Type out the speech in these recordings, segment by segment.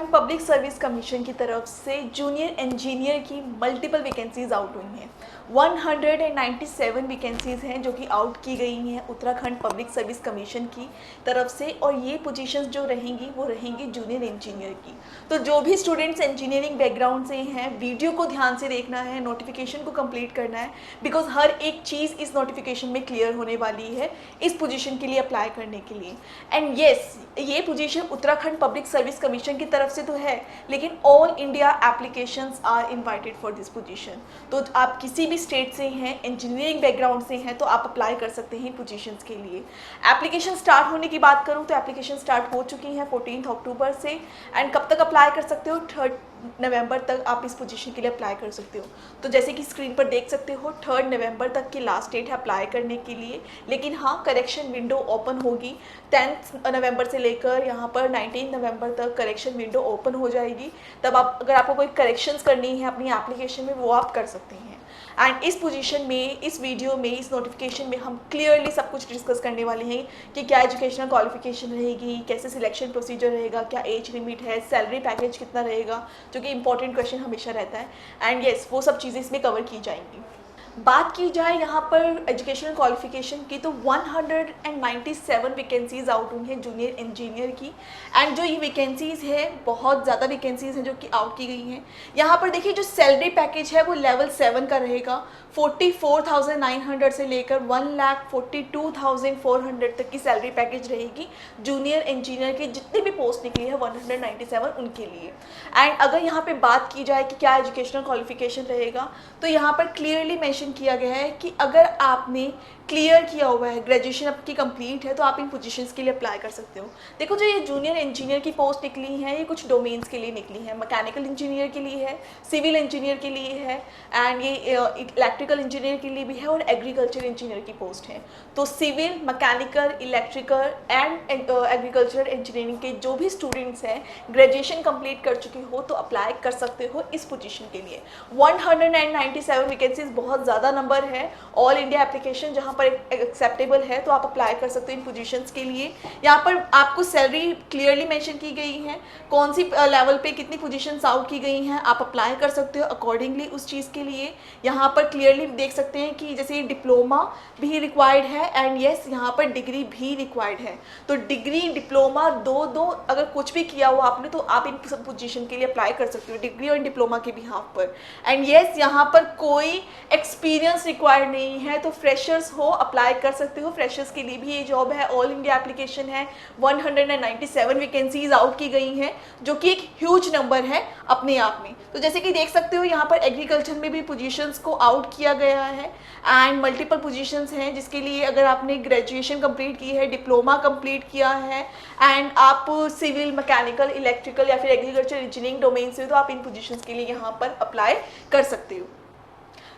Uttarakhand public service commission की तरफ से जूनियर इंजीनियर की मल्टीपल वैकेंसीज आउट हुई हैं। 197 वैकेंसीज़ हैं जो कि आउट की गई हैं उत्तराखंड पब्लिक सर्विस कमीशन की तरफ से, और ये पोजीशंस जो रहेंगी वो रहेंगी जूनियर इंजीनियर की। तो जो भी स्टूडेंट्स इंजीनियरिंग बैकग्राउंड से हैं, वीडियो को ध्यान से देखना है, नोटिफिकेशन को कंप्लीट करना है, बिकॉज हर एक चीज़ इस नोटिफिकेशन में क्लियर होने वाली है इस पोजीशन के लिए अप्लाई करने के लिए। एंड येस, ये position Uttarakhand public service commission की तरफ से तो है, लेकिन all India applications are invited for this position. तो आप किसी भी स्टेट से हैं, इंजीनियरिंग बैकग्राउंड से हैं, तो आप अप्लाई कर सकते हैं इन पोजीशंस के लिए। एप्लीकेशन स्टार्ट होने की बात करूं तो एप्लीकेशन स्टार्ट हो चुकी हैं 14 अक्टूबर से। एंड कब तक अप्लाई कर सकते हो? 3 नवंबर तक आप इस पोजीशन के लिए अप्लाई कर सकते हो। तो जैसे कि स्क्रीन पर देख सकते हो, 3 नवंबर तक की लास्ट डेट है अप्लाई करने के लिए। लेकिन हाँ, करेक्शन विंडो ओपन होगी 10 नवंबर से लेकर यहाँ पर 19 नवंबर तक करेक्शन विंडो ओपन हो जाएगी। तब आप, अगर आपको कोई करेक्शंस करनी है अपनी एप्लीकेशन में, वो आप कर सकते हैं। एंड इस पोजीशन में, इस वीडियो में, इस नोटिफिकेशन में हम क्लियरली सब कुछ डिस्कस करने वाले हैं कि क्या एजुकेशनल क्वालिफिकेशन रहेगी, कैसे सिलेक्शन प्रोसीजर रहेगा, क्या एज लिमिट है, सैलरी पैकेज कितना रहेगा, जो कि इंपॉर्टेंट क्वेश्चन हमेशा रहता है। एंड येस, वो सब चीज़ें इसमें कवर की जाएंगी। बात की जाए यहाँ पर एजुकेशनल क्वालिफिकेशन की, तो 197 वैकेंसीज़ आउट हुई हैं जूनियर इंजीनियर की। एंड जो ये वैकेंसीज़ है, बहुत ज़्यादा वैकेंसीज़ हैं जो कि आउट की गई हैं। यहाँ पर देखिए, जो सैलरी पैकेज है वो लेवल 7 का रहेगा। 44,900 से लेकर 1,42,400 तक की सैलरी पैकेज रहेगी जूनियर इंजीनियर की। जितनी भी पोस्ट निकली है 197 उनके लिए। एंड अगर यहाँ पे बात की जाए कि क्या एजुकेशनल क्वालिफिकेशन रहेगा, तो यहाँ पर क्लियरली मेंशन किया गया है कि अगर आपने क्लियर किया हुआ है, ग्रेजुएशन आपकी कंप्लीट है, तो आप इन पोजीशंस के लिए अप्लाई कर सकते हो। देखो, जो ये जूनियर इंजीनियर की पोस्ट निकली हैं, ये कुछ डोमेन्स के लिए निकली हैं। मैकेनिकल इंजीनियर के लिए है, सिविल इंजीनियर के लिए है, एंड ये इलेक्ट्रिकल इंजीनियर के लिए भी है, और एग्रीकल्चर इंजीनियर की पोस्ट है। तो civil, mechanical, electrical and agriculture engineering के जो भी स्टूडेंट्स हैं, ग्रेजुएशन कंप्लीट कर चुके हो, तो अप्लाई कर सकते हो इस पोजीशन के लिए। 197 वैकेंसीज बहुत ज़्यादा नंबर है। ऑल इंडिया एप्लीकेशन जहाँ पर एक्सेप्टेबल है, तो आप अप्लाई कर सकते हो इन पोजीशंस के लिए। यहाँ पर आपको सैलरी क्लियरली मेंशन की गई है, कौन सी लेवल पे कितनी पोजीशंस आउट की गई हैं, आप अप्लाई कर सकते हो अकॉर्डिंगली उस चीज़ के लिए। यहाँ पर क्लियरली देख सकते हैं कि जैसे डिप्लोमा भी रिक्वायर्ड है, एंड येस, यहाँ पर डिग्री भी रिक्वायर्ड है। तो डिग्री, डिप्लोमा दो अगर कुछ भी किया हो आपने, तो आप इन सब पोजीशन के लिए अप्लाई कर सकते हो, डिग्री और डिप्लोमा के बिहाफ पर। एंड येस, यहाँ पर कोई एक्सपीरियंस रिक्वायर्ड नहीं है, तो फ्रेशर्स हो अप्लाई कर सकते हो। फ्रेशर्स के लिए भी ये जॉब है, ऑल इंडिया एप्लीकेशन है। 197 वैकेंसीज आउट की गई हैं, जो कि एक ह्यूज नंबर है अपने आप में। तो जैसे कि देख सकते हो, यहाँ पर एग्रीकल्चर में भी पोजीशंस को आउट किया गया है, एंड मल्टीपल पोजीशंस हैं जिसके लिए अगर आपने ग्रेजुएशन कंप्लीट की है, डिप्लोमा कंप्लीट किया है, एंड आप सिविल, मैकेनिकल, इलेक्ट्रिकल या फिर एग्रीकल्चर इंजीनियरिंग डोमेन से हो, तो आप इन पोजीशंस के लिए यहाँ पर अप्लाई कर सकते हो।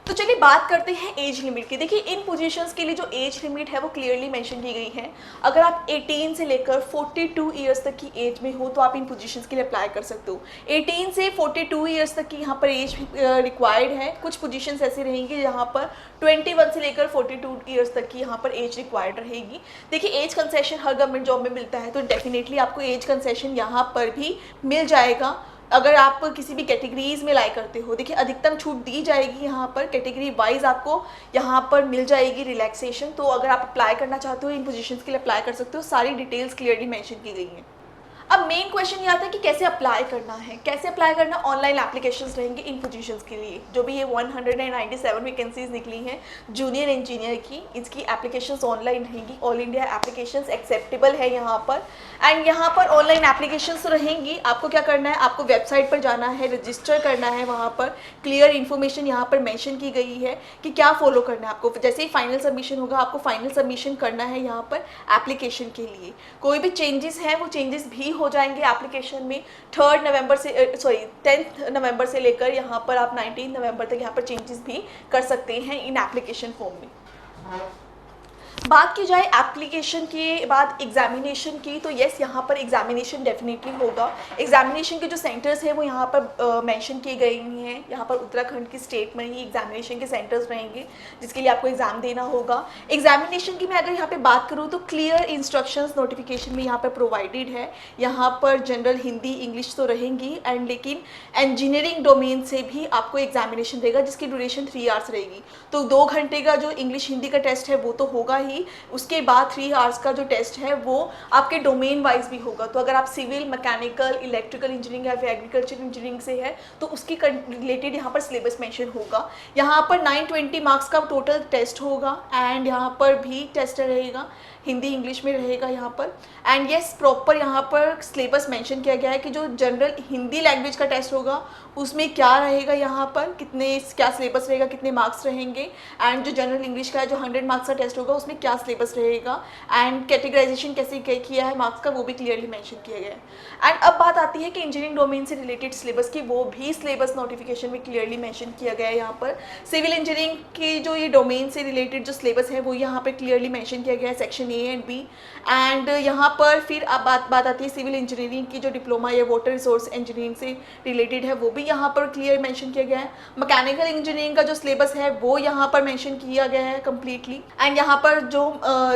तो चलिए बात करते हैं एज लिमिट की। देखिए, इन पोजीशंस के लिए जो एज लिमिट है वो क्लियरली मेंशन की गई है। अगर आप 18 से लेकर 42 ईयर्स तक की एज में हो, तो आप इन पोजीशंस के लिए अप्लाई कर सकते हो। 18 से 42 ईयर्स तक की यहाँ पर एज रिक्वायर्ड है। कुछ पोजीशंस ऐसे रहेंगी जहाँ पर 21 से लेकर 42 ईयर्स तक की यहाँ पर एज रिक्वायर्ड रहेगी। देखिए, एज कंसेशन हर गवर्नमेंट जॉब में मिलता है, तो डेफिनेटली आपको एज कंसेशन यहाँ पर भी मिल जाएगा अगर आप किसी भी कैटेगरीज में लाई करते हो। देखिए, अधिकतम छूट दी जाएगी यहाँ पर, कैटेगरी वाइज आपको यहाँ पर मिल जाएगी रिलैक्सेशन। तो अगर आप अप्लाई करना चाहते हो, इन पोजीशंस के लिए अप्लाई कर सकते हो। सारी डिटेल्स क्लियरली मेंशन की गई हैं। अब मेन क्वेश्चन ये आता है कि कैसे अप्लाई करना है। कैसे अप्लाई करना? ऑनलाइन एप्लीकेशंस रहेंगे इन पोजीशंस के लिए। जो भी ये 197 वैकेंसीज निकली हैं जूनियर इंजीनियर की, इसकी एप्लीकेशंस ऑनलाइन रहेंगी। ऑल इंडिया एप्लीकेशंस एक्सेप्टेबल है यहाँ पर। एंड यहाँ पर ऑनलाइन एप्लीकेशंस रहेंगी। आपको क्या करना है, आपको वेबसाइट पर जाना है, रजिस्टर करना है। वहाँ पर क्लियर इन्फॉर्मेशन यहाँ पर मेंशन की गई है कि क्या फॉलो करना है आपको। जैसे ही फाइनल सबमिशन होगा, आपको फाइनल सबमिशन करना है यहाँ पर एप्लीकेशन के लिए। कोई भी चेंजेस हैं, वो चेंजेस भी हो जाएंगे एप्लीकेशन में। 10 नवंबर से लेकर यहाँ पर आप 19 नवंबर तक यहाँ पर चेंजेस भी कर सकते हैं इन एप्लीकेशन फॉर्म में। बात की जाए एप्लीकेशन के बाद एग्जामिनेशन की, तो येस यहाँ पर एग्जामिनेशन डेफिनेटली होगा। एग्जामिनेशन के जो सेंटर्स हैं वो यहाँ पर मेंशन किए गए हैं। यहाँ पर उत्तराखंड की स्टेट में ही एग्जामिनेशन के सेंटर्स रहेंगे जिसके लिए आपको एग्ज़ाम देना होगा। एग्जामिनेशन की मैं अगर यहाँ पे बात करूँ तो क्लियर इंस्ट्रक्शंस नोटिफिकेशन में यहाँ पर प्रोवाइडेड है। यहाँ पर जनरल हिंदी इंग्लिश तो रहेंगी एंड लेकिन इंजीनियरिंग डोमेन से भी आपको एग्जामिनेशन देगा जिसकी ड्यूरेशन 3 आवर्स रहेगी। तो 2 घंटे का जो इंग्लिश हिंदी का टेस्ट है वो तो होगा ही, उसके बाद 3 आवर्स का जो टेस्ट है वो आपके डोमेन वाइज भी होगा। तो अगर आप सिविल, मैकेनिकल, इलेक्ट्रिकल इंजीनियरिंग या फिर एग्रीकल्चर इंजीनियरिंग से है तो उसकी रिलेटेड यहाँ पर सिलेबस मेंशन होगा। यहाँ पर 920 मार्क्स का टोटल टेस्ट होगा एंड यहाँ पर भी टेस्ट रहेगा, हिंदी इंग्लिश में रहेगा यहाँ पर। एंड येस प्रॉपर यहाँ पर सिलेबस मेंशन किया गया है कि जो जनरल हिंदी लैंग्वेज का टेस्ट होगा उसमें क्या रहेगा, यहाँ पर क्या सिलेबस रहेगा, कितने मार्क्स रहेंगे, एंड जो जनरल इंग्लिश का है जो 100 मार्क्स का टेस्ट होगा उसमें क्या सिलेबस रहेगा, एंड कैटेगराइजेशन कैसे किया है मार्क्स का वो भी क्लियरली मेंशन किया गया है। एंड अब बात आती है कि इंजीनियरिंग डोमेन से रिलेटेड सिलेबस की, वो भी सिलेबस नोटिफिकेशन में क्लियरली मेंशन किया गया है। यहाँ पर सिविल इंजीनियरिंग की जो ये डोमेन से रिलेटेड जो सिलेबस है वो यहाँ पर क्लियरली मेंशन किया गया है, section A and B. And यहाँ पर फिर अब बात आती है सिविल इंजीनियरिंग की जो डिप्लोमा या वाटर रिसोर्स इंजीनियरिंग से रिलेटेड है वो भी यहाँ पर क्लियर मेंशन किया गया है। मैकेनिकल इंजीनियरिंग का जो सिलेबस है वो यहाँ पर मेंशन किया गया है कम्प्लीटली। एंड यहाँ पर जो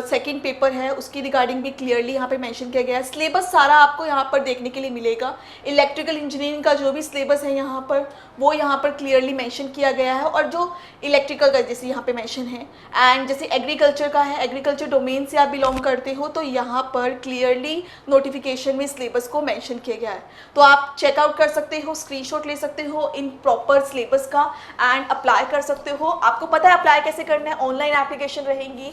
सेकंड पेपर है उसकी रिगार्डिंग भी क्लियरली यहाँ पे मेंशन किया गया है। सिलेबस सारा आपको यहाँ पर देखने के लिए मिलेगा। इलेक्ट्रिकल इंजीनियरिंग का जो भी सिलेबस है यहाँ पर वो यहाँ पर क्लियरली मेंशन किया गया है, और जो इलेक्ट्रिकल का जैसे यहाँ पे मेंशन है, एंड जैसे एग्रीकल्चर का है, एग्रीकल्चर डोमेन से आप बिलोंग करते हो तो यहाँ पर क्लियरली नोटिफिकेशन में सिलेबस को मेंशन किया गया है। तो आप चेकआउट कर सकते हो, स्क्रीनशॉट ले सकते हो इन प्रॉपर सिलेबस का एंड अप्लाई कर सकते हो। आपको पता है अप्लाई कैसे करना है, ऑनलाइन एप्लीकेशन रहेंगी।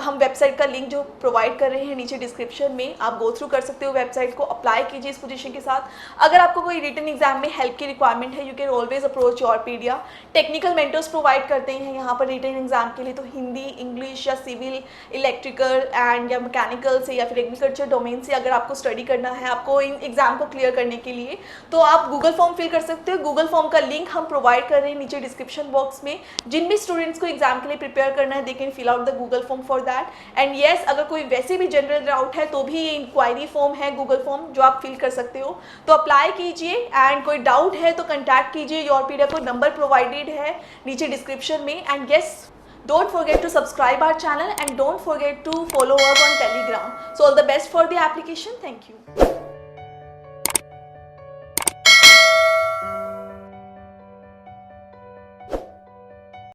हम वेबसाइट का लिंक जो प्रोवाइड कर रहे हैं नीचे डिस्क्रिप्शन में, आप गो थ्रू कर सकते हो वेबसाइट को, अप्लाई कीजिए इस पोजीशन के साथ। अगर आपको कोई रिटन एग्जाम में हेल्प की रिक्वायरमेंट है, you can always approach Yourpedia. Technical mentors provide करते हैं यहाँ पर रिटन एग्जाम के लिए, तो हिंदी, इंग्लिश या सिविल, इलेक्ट्रिकल एंड या मैकेनिकल से या फिर एग्रीकल्चर डोमेन से अगर आपको स्टडी करना है, आपको इन एग्जाम को क्लियर करने के लिए, तो आप गूगल फॉर्म फिल कर सकते हो। गूगल फॉर्म का लिंक हम प्रोवाइड कर रहे हैं नीचे डिस्क्रिप्शन बॉक्स में। जिन भी स्टूडेंट्स को एग्जाम के लिए प्रिपेयर करना है they can fill out the Google form for that. And yes अगर कोई वैसे भी जनरल डाउट है तो भी ये इंक्वायरी फॉर्म है गूगल फॉर्म जो आप फिल कर सकते हो, तो अप्लाई कीजिए। एंड कोई डाउट है तो कंटैक्ट कीजिए, योरपीडिया को नंबर प्रोवाइडेड है नीचे डिस्क्रिप्शन में। And yes don't forget to subscribe our channel and don't forget to follow us on Telegram. So all the best for the application. Thank you.